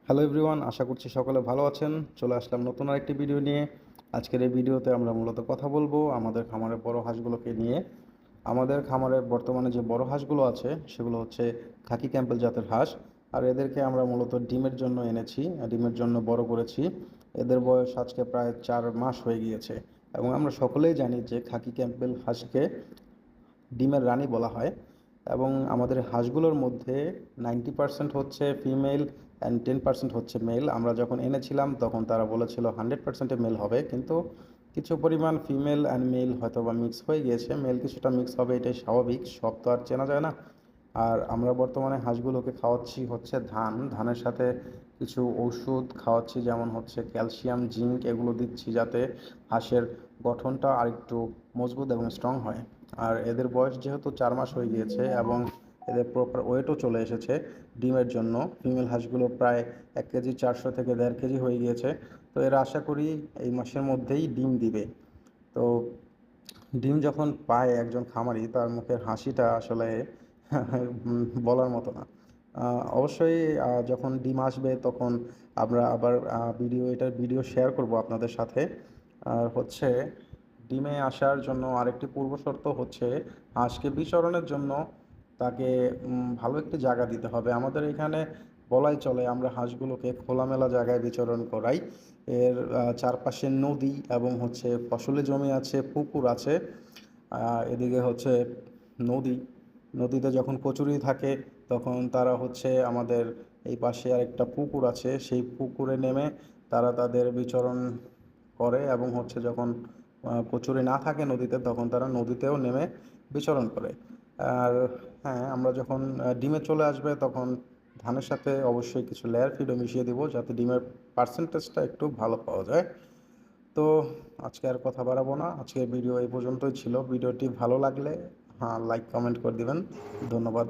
Hello everyone, আশা করছি সকলে ভালো আছেন। চলে আসলাম নতুন আরেকটি ভিডিও নিয়ে। আজকের এই ভিডিওতে আমরা মূলত কথা বলবো আমাদের খামারের বড় হাঁসগুলোকে নিয়ে। আমাদের খামারে বর্তমানে যে বড় হাঁসগুলো আছে সেগুলো হচ্ছে খাকি ক্যাম্পেল জাতের হাঁস। আর এদেরকে আমরা মূলত ডিমের জন্য এনেছি, ডিমের জন্য বড় করেছি। এদের বয়স আজকে প্রায় 4 মাস হয়ে গিয়েছে এবং আমরা সকলেই জানি যে খাকি ক্যাম্পেল হাঁসকে ডিমের রানী বলা হয়। এবং আমাদের হাঁসগুলোর মধ্যে 90% হচ্ছে ফিমেল অ্যান্ড 10% হচ্ছে মেল। আমরা যখন এনেছিলাম তখন তারা বলেছিল 100% মেল হবে, কিন্তু কিছু পরিমাণ ফিমেল অ্যান্ড মেল হয়তো বা মিক্স হয়ে গিয়েছে। মেল কিছুটা মিক্স হবে, এটাই স্বাভাবিক, সব তো আর চেনা যায় না। আর আমরা বর্তমানে হাঁসগুলোকে খাওয়াচ্ছি হচ্ছে ধানের সাথে কিছু ওষুধ খাওয়াচ্ছি, যেমন হচ্ছে ক্যালসিয়াম, জিঙ্ক, এগুলো দিচ্ছি যাতে হাঁসের গঠনটা আরেকটু মজবুত এবং স্ট্রং হয়। আর এদের বয়স যেহেতু 4 মাস হয়ে গিয়েছে এবং এদের প্রপার ওয়েটও চলে এসেছে ডিমের জন্য। ফিমেল হাঁসগুলো প্রায় 1 কেজি 400 থেকে 1.5 কেজি হয়ে গিয়েছে। তো এরা আশা করি এই মাসের মধ্যেই ডিম দিবে। তো ডিম যখন পায় একজন খামারি, তার মুখের হাসিটা আসলে বলার মতো না। অবশ্যই যখন ডিম আসবে তখন আমরা আবার এটার ভিডিও শেয়ার করব আপনাদের সাথে। আর হচ্ছে ডিমে আসার জন্য আরেকটি পূর্ব শর্ত হচ্ছে হাঁসকে বিচরণের জন্য তাকে ভালো একটি জায়গা দিতে হবে। আমাদের এখানে বলাই চলে আমরা হাঁসগুলোকে খোলামেলা জায়গায় বিচরণ করাই। এর চারপাশে নদী এবং হচ্ছে ফসলি জমি আছে, পুকুর আছে। এদিকে হচ্ছে নদী, নদীতে যখন কচুরি থাকে তখন তারা হচ্ছে আমাদের এই পাশে আরেকটা পুকুর আছে, সেই পুকুরে নেমে তারা তাদের বিচরণ করে এবং হচ্ছে যখন কচুরি না থাকে নদীতে তখন তারা নদীতেও নেমে বিচরণ করে। আর হ্যাঁ, আমরা যখন ডিমে চলে আসবে তখন ধানের সাথে অবশ্যই কিছু লেয়ার ফিডও মিশিয়ে দিব যাতে ডিমের পার্সেন্টেজটা একটু ভালো পাওয়া যায়। তো আজকে আর কথা বাড়াবো না, আজকের ভিডিও এই পর্যন্তই ছিল। ভিডিওটি ভালো লাগলে হ্যাঁ লাইক কমেন্ট করে দিবেন। ধন্যবাদ।